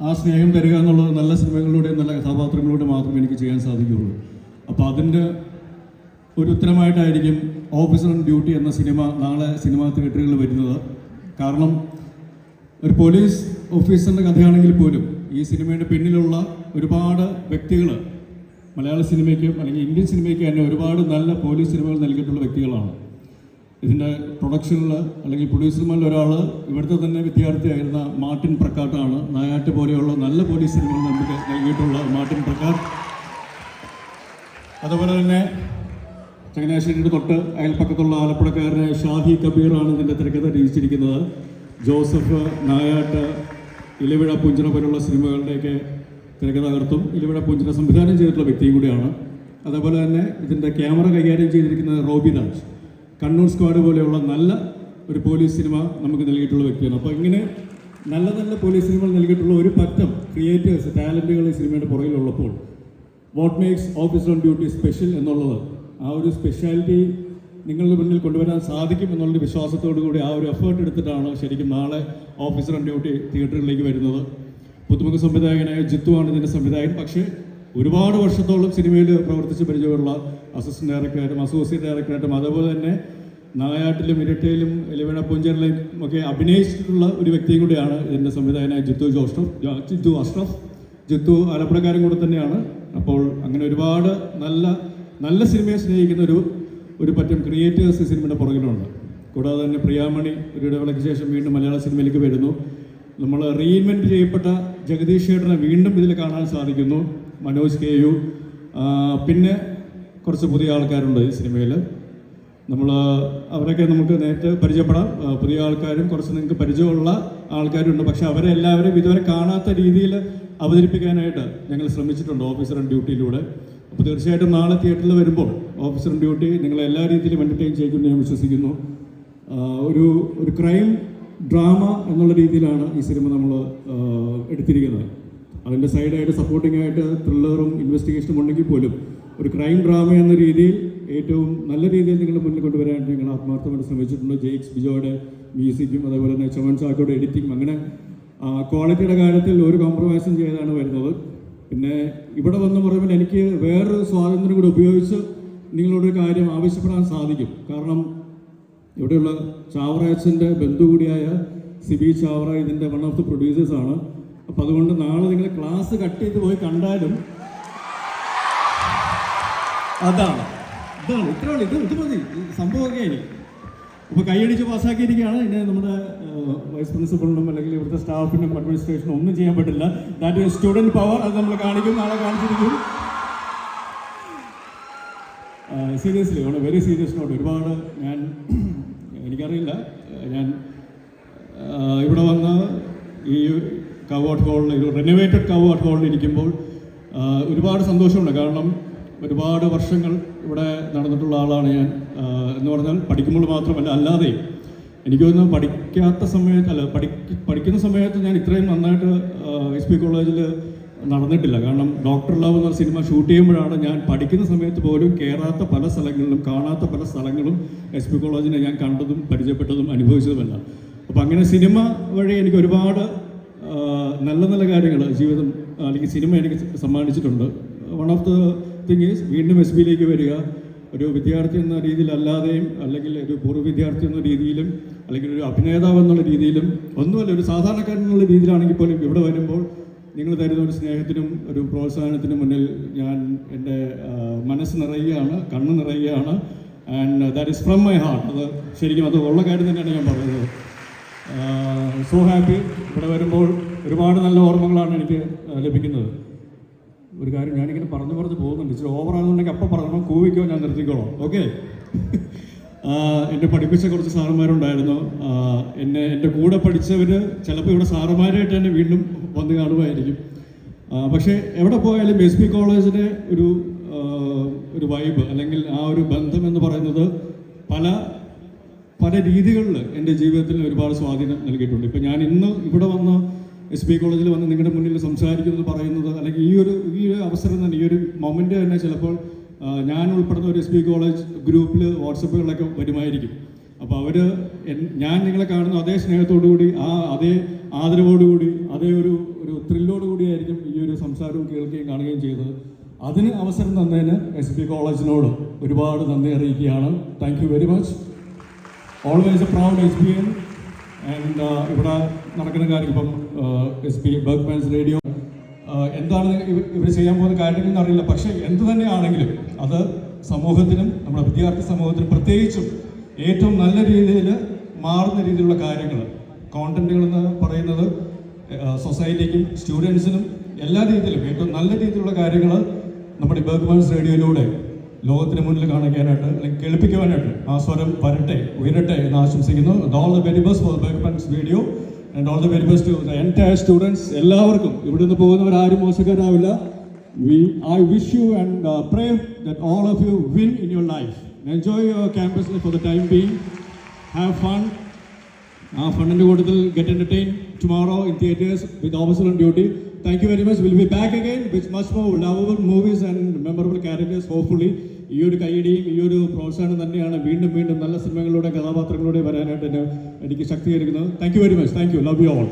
ആ സ്നേഹം തരിക എന്നുള്ളത് നല്ല സിനിമകളിലൂടെ നല്ല കഥാപാത്രങ്ങളിലൂടെ മാത്രമേ എനിക്ക് ചെയ്യാൻ സാധിക്കുകയുള്ളൂ. അപ്പോൾ അതിൻ്റെ ഒരു ഉത്തരമായിട്ടായിരിക്കും ഓഫീസർ ഓൺ ഡ്യൂട്ടി എന്ന സിനിമ നാളെ സിനിമാ തിയേറ്ററുകളിൽ വരുന്നത്. കാരണം ഒരു പോലീസ് ഓഫീസറിൻ്റെ കഥയാണെങ്കിൽ പോലും ഈ സിനിമയുടെ പിന്നിലുള്ള ഒരുപാട് വ്യക്തികൾ മലയാള സിനിമയ്ക്കും അല്ലെങ്കിൽ ഇന്ത്യൻ സിനിമയ്ക്ക് തന്നെ ഒരുപാട് നല്ല പോലീസ് സിനിമകൾ നൽകിയിട്ടുള്ള വ്യക്തികളാണ്. ഇതിൻ്റെ പ്രൊഡക്ഷനിൽ അല്ലെങ്കിൽ പ്രൊഡ്യൂസർമാരിൽ ഒരാൾ ഇവിടുത്തെ തന്നെ വിദ്യാർത്ഥിയായിരുന്ന മാർട്ടിൻ പ്രക്കാട്ടാണ്. നായാട്ട് പോലെയുള്ള നല്ല പോലീസ് സിനിമകൾ നമുക്ക് നൽകിയിട്ടുള്ള മാർട്ടിൻ പ്രക്കാട്ട്. അതുപോലെ തന്നെ ചങ്ങനാശ്ശേരിയുടെ തൊട്ട് അയൽപ്പക്കത്തുള്ള ആലപ്പുഴക്കാരനായ ഷാഹി കബീറാണ് ഇതിൻ്റെ തിരക്കഥ രചിച്ചിരിക്കുന്നത്. ജോസഫ് നായാട്ട്, ഇലവിഴ പുഞ്ചിറ പോലുള്ള സിനിമകളുടെയൊക്കെ തിരക്കഥാകൃത്തും ഇലവിഴ പുഞ്ചിറ സംവിധാനം ചെയ്തിട്ടുള്ള വ്യക്തിയും കൂടിയാണ്. അതേപോലെ തന്നെ ഇതിൻ്റെ ക്യാമറ കൈകാര്യം ചെയ്തിരിക്കുന്നത് റോബി രാജ്, കണ്ണൂർ സ്ക്വാഡ് പോലെയുള്ള നല്ല ഒരു പോലീസ് സിനിമ നമുക്ക് നൽകിയിട്ടുള്ള വ്യക്തിയാണ്. അപ്പോൾ ഇങ്ങനെ നല്ല നല്ല പോലീസ് സിനിമകൾ നൽകിയിട്ടുള്ള ഒരു പറ്റം ക്രിയേറ്റേഴ്സ്, ടാലൻറ്റുകൾ ഈ സിനിമയുടെ പുറകിലുള്ളപ്പോൾ what makes Officer on Duty special എന്നുള്ളത്, ആ ഒരു സ്പെഷ്യാലിറ്റി നിങ്ങളുടെ മുന്നിൽ കൊണ്ടുവരാൻ സാധിക്കും എന്നുള്ളൊരു വിശ്വാസത്തോടു കൂടി ആ ഒരു എഫേർട്ട് എടുത്തിട്ടാണ് ശരിക്കും നാളെ ഓഫീസർ ഓൺ ഡ്യൂട്ടി തിയേറ്ററിലേക്ക് വരുന്നത്. പുതുമുഖ സംവിധായകനായ ജിത്തുവാണ് ഇതിൻ്റെ സംവിധായകൻ. പക്ഷേ ഒരുപാട് വർഷത്തോളം സിനിമയിൽ പ്രവർത്തിച്ച് പരിചയമുള്ള അസിസ്റ്റന്റ് ഡയറക്ടറായിട്ടും അസോസിയേറ്റ് ഡയറക്ടറായിട്ടും അതുപോലെ തന്നെ നായാട്ടിലും ഇരട്ടയിലും ഇലവിഴ പുഞ്ചിറയിലും ഒക്കെ അഭിനയിച്ചിട്ടുള്ള ഒരു വ്യക്തിയും കൂടിയാണ് ഇതിൻ്റെ സംവിധായകനായ ജിത്തു അഷ്റഫ്. ജിത്തു ആലപ്പുഴക്കാരൻ കൂടെ തന്നെയാണ്. അപ്പോൾ അങ്ങനെ ഒരുപാട് നല്ല സിനിമയെ സ്നേഹിക്കുന്ന ഒരു പറ്റം ക്രിയേറ്റേഴ്സ് സിനിമയുടെ പുറകിലുണ്ട്. കൂടാതെ തന്നെ പ്രിയാമണി ഒരു ഇടവേളയ്ക്ക് ശേഷം വീണ്ടും മലയാള സിനിമയിലേക്ക് വരുന്നു. നമ്മൾ റീഇൻവെൻറ്റ് ചെയ്യപ്പെട്ട ജഗദീഷ് ചേട്ടനെ വീണ്ടും ഇതിൽ കാണാൻ സാധിക്കുന്നു. മനോജ് KU, പിന്നെ കുറച്ച് പുതിയ ആൾക്കാരുണ്ട് ഈ സിനിമയിൽ. അവരൊക്കെ നമുക്ക് നേരത്തെ പരിചയപ്പെടാം. പുതിയ ആൾക്കാരും കുറച്ച് നിങ്ങൾക്ക് പരിചയമുള്ള ആൾക്കാരുണ്ട്. പക്ഷെ അവരെ എല്ലാവരും ഇതുവരെ കാണാത്ത രീതിയിൽ അവതരിപ്പിക്കാനായിട്ട് ഞങ്ങൾ ശ്രമിച്ചിട്ടുണ്ട് ഓഫീസർ ഓൺ ഡ്യൂട്ടിയിലൂടെ. അപ്പോൾ തീർച്ചയായിട്ടും നാളെ തിയേറ്ററിൽ വരുമ്പോൾ ഓഫീസർ ഓൺ ഡ്യൂട്ടി നിങ്ങളെ എല്ലാ രീതിയിലും എൻ്റർടൈൻ ചെയ്യുമെന്ന് ഞാൻ വിശ്വസിക്കുന്നു. ഒരു ക്രൈം ഡ്രാമ എന്നുള്ള രീതിയിലാണ് ഈ സിനിമ നമ്മൾ എടുത്തിരിക്കുന്നത്. അതിൻ്റെ സൈഡായിട്ട് സപ്പോർട്ടിംഗ് ആയിട്ട് ത്രില്ലറും ഇൻവെസ്റ്റിഗേഷനും ഉണ്ടെങ്കിൽ പോലും ഒരു ക്രൈം ഡ്രാമ എന്ന രീതിയിൽ ഏറ്റവും നല്ല രീതിയിൽ നിങ്ങളുടെ മുന്നിൽ കൊണ്ടുവരാൻ ഞങ്ങൾ ആത്മാർത്ഥമായിട്ട് ശ്രമിച്ചിട്ടുണ്ട്. ജെയ്ക്സ് ബിജോയുടെ മ്യൂസിക്കും അതേപോലെ തന്നെ ചമൻ ചാക്കോയുടെ എഡിറ്റിംഗ്, അങ്ങനെ ക്വാളിറ്റിയുടെ കാര്യത്തിൽ ഒരു കോംപ്രമൈസും ചെയ്താണ് വരുന്നത്. പിന്നെ ഇവിടെ വന്ന് പറയുമ്പോൾ എനിക്ക് വേറൊരു സ്വാതന്ത്ര്യം കൂടി ഉപയോഗിച്ച് നിങ്ങളോടൊരു കാര്യം ആവശ്യപ്പെടാൻ സാധിക്കും. കാരണം ഇവിടെയുള്ള ചാവറയച്ചൻ്റെ ബന്ധു കൂടിയായ സിബി ചാവറ ഇതിൻ്റെ വൺ ഓഫ് ദി പ്രൊഡ്യൂസേഴ്സാണ്. അപ്പോൾ അതുകൊണ്ട് നാളെ നിങ്ങൾ ക്ലാസ് കട്ട് ചെയ്ത് പോയി കണ്ടാലും ഇതാണ് ഇത്രയുള്ളൂ. ഇത് മതി സംഭവമൊക്കെ. ഇപ്പോൾ കൈയടിച്ച് പാസ്സാക്കിയിരിക്കുകയാണ്. ഇനി നമ്മുടെ വൈസ് പ്രിൻസിപ്പളിനും അല്ലെങ്കിൽ ഇവിടുത്തെ സ്റ്റാഫിനും അഡ്മിനിസ്ട്രേഷനും ഒന്നും ചെയ്യാൻ പറ്റില്ല. That is student power. അത് നമ്മൾ കാണിക്കും, നാളെ കാണിച്ചിരിക്കും. Seriously very serious note. ഒരുപാട് എനിക്കറിയില്ല, ഞാൻ ഇവിടെ വന്ന് ഈ കവേർട്ട് ഹോളിൽ, ഒരു റെനോവേറ്റഡ് കവേർട്ട് ഹോളിൽ ഇരിക്കുമ്പോൾ ഒരുപാട് സന്തോഷമുണ്ട്. കാരണം ഒരുപാട് വർഷങ്ങൾ ഇവിടെ നടന്നിട്ടുള്ള ആളാണ് ഞാൻ. എന്ന് പറഞ്ഞാൽ പഠിക്കുമ്പോൾ മാത്രമല്ല, അല്ലാതെയും എനിക്ക് തോന്നുന്നു പഠിക്കാത്ത സമയത്ത് പഠിക്കുന്ന സമയത്ത് ഞാൻ ഇത്രയും നന്നായിട്ട് SP കോളേജിൽ നടന്നിട്ടില്ല. കാരണം ഡോക്ടർ ലവ് എന്ന സിനിമ ഷൂട്ട് ചെയ്യുമ്പോഴാണ് ഞാൻ പഠിക്കുന്ന സമയത്ത് പോലും കയറാത്ത പല സ്ഥലങ്ങളിലും കാണാത്ത പല സ്ഥലങ്ങളും SP കോളേജിനെ ഞാൻ കണ്ടതും പരിചയപ്പെട്ടതും അനുഭവിച്ചതുമല്ല. അപ്പോൾ അങ്ങനെ സിനിമ വഴി എനിക്ക് ഒരുപാട് നല്ല കാര്യങ്ങൾ ജീവിതം അല്ലെങ്കിൽ സിനിമ എനിക്ക് സമ്മാനിച്ചിട്ടുണ്ട്. One of the thing is വീണ്ടും SBയിലേക്ക് വരിക. ഒരു വിദ്യാർത്ഥി എന്ന രീതിയിലല്ലാതെയും അല്ലെങ്കിൽ ഒരു പൂർവ്വ വിദ്യാർത്ഥി എന്ന രീതിയിലും അല്ലെങ്കിൽ ഒരു അഭിനേതാവ് എന്നുള്ള രീതിയിലും ഒന്നുമല്ല, ഒരു സാധാരണക്കാരൻ എന്നുള്ള രീതിയിലാണെങ്കിൽ പോലും ഇവിടെ വരുമ്പോൾ നിങ്ങൾ തരുന്ന ഒരു സ്നേഹത്തിനും ഒരു പ്രോത്സാഹനത്തിനും മുന്നിൽ ഞാൻ എൻ്റെ മനസ്സ് നിറയുകയാണ്, കണ്ണ് നിറയുകയാണ്. And that is from my heart. അത് ശരിക്കും അത് ഉള്ള കാര്യം തന്നെയാണ് ഞാൻ പറയുന്നത്. So happy. ഇവിടെ വരുമ്പോൾ ഒരുപാട് നല്ല ഓർമ്മകളാണ് എനിക്ക് ലഭിക്കുന്നത്. ഒരു കാര്യം ഞാനിങ്ങനെ പറഞ്ഞു പോകുന്നുണ്ട്, ഇച്ചിരി ഓവറാകുന്നുണ്ടെങ്കിൽ അപ്പം പറയണം, കൂവിക്കോ, ഞാൻ നിർത്തിക്കോളാം. ഓക്കെ. എന്നെ പഠിപ്പിച്ച കുറച്ച് സാറുമാരുണ്ടായിരുന്നു. എൻ്റെ കൂടെ പഠിച്ചവർ ചിലപ്പോൾ ഇവിടെ സാറുമാരായിട്ട് തന്നെ വീണ്ടും വന്ന് കാണുമായിരിക്കും. പക്ഷേ എവിടെ പോയാലും SP കോളേജിൻ്റെ ഒരു വൈബ് അല്ലെങ്കിൽ ആ ഒരു ബന്ധം എന്ന് പറയുന്നത് പല രീതികളിൽ എൻ്റെ ജീവിതത്തിൽ ഒരുപാട് സ്വാധീനം നൽകിയിട്ടുണ്ട്. ഇപ്പം ഞാൻ ഇന്ന് ഇവിടെ വന്ന് SP കോളേജിൽ വന്ന് നിങ്ങളുടെ മുന്നിൽ സംസാരിക്കുന്നത് പറയുന്നത് അല്ലെങ്കിൽ ഈ ഒരു അവസരം തന്നെ, ഈ ഒരു മൊമെൻ്റ് തന്നെ ചിലപ്പോൾ ഞാൻ ഉൾപ്പെടുന്ന ഒരു SP കോളേജ് ഗ്രൂപ്പിൽ വാട്സപ്പുകളിലൊക്കെ വരുമായിരിക്കും. അപ്പോൾ ഞാൻ നിങ്ങളെ കാണുന്ന അതേ സ്നേഹത്തോടു കൂടി, അതേ ആദരവോടുകൂടി, അതേ ഒരു ഒരു ത്രില്ലോട് കൂടിയായിരിക്കും ഈ ഒരു സംസാരവും കേൾക്കുകയും കാണുകയും ചെയ്തത്. അതിന് അവസരം തന്നതിന് SP കോളേജിനോട് ഒരുപാട് നന്ദി അറിയിക്കുകയാണ്. Thank you very much. Always A proud SBN. And ഇവിടെ നടക്കുന്ന കാര്യം ഇപ്പം SP ബർഗ്മാൻസ് റേഡിയോ എന്താണ് ഇവർ ചെയ്യാൻ പോകുന്ന കാര്യങ്ങളെന്ന് അറിയില്ല. പക്ഷേ എന്ത് തന്നെയാണെങ്കിലും അത് സമൂഹത്തിനും നമ്മുടെ വിദ്യാർത്ഥി സമൂഹത്തിനും പ്രത്യേകിച്ചും ഏറ്റവും നല്ല രീതിയിൽ മാറുന്ന രീതിയിലുള്ള കാര്യങ്ങൾ, കോണ്ടന്റുകൾ എന്ന് പറയുന്നത് സൊസൈറ്റിക്കും സ്റ്റുഡൻസിനും എല്ലാ രീതിയിലും ഏറ്റവും നല്ല രീതിയിലുള്ള കാര്യങ്ങൾ നമ്മുടെ ബർഗ്മാൻസ് റേഡിയോയിലൂടെ ലോകത്തിന് മുന്നിൽ കാണിക്കാനായിട്ട് അല്ലെങ്കിൽ കേൾപ്പിക്കുവാനായിട്ട് ആ സ്വരം വരട്ടെ, ഉയരട്ടെ എന്ന് ആശംസിക്കുന്നു. All the very best for Berchmans radio and all the very best to the entire students. എല്ലാവർക്കും ഇവിടെ നിന്ന് പോകുന്നവരാരും മോശക്കാരാവില്ല. I wish you and pray that all of you win in your life. Enjoy your campus for the time being. Have fun. Fun in the കൂട്ടത്തിൽ get entertained tomorrow in theaters with Officer on Duty. Thank you very much. We'll be back again with much more lovable movies and memorable characters. Hopefully, ഈ ഒരു കൈയടിയും ഈ ഒരു പ്രോത്സാഹനം തന്നെയാണ് വീണ്ടും വീണ്ടും നല്ല സിനിമകളുടെ കഥാപാത്രങ്ങളുടെ വരാനായിട്ട് എനിക്ക് ശക്തീകരിക്കുന്നത്. Thank you very much. Thank you. Love you all.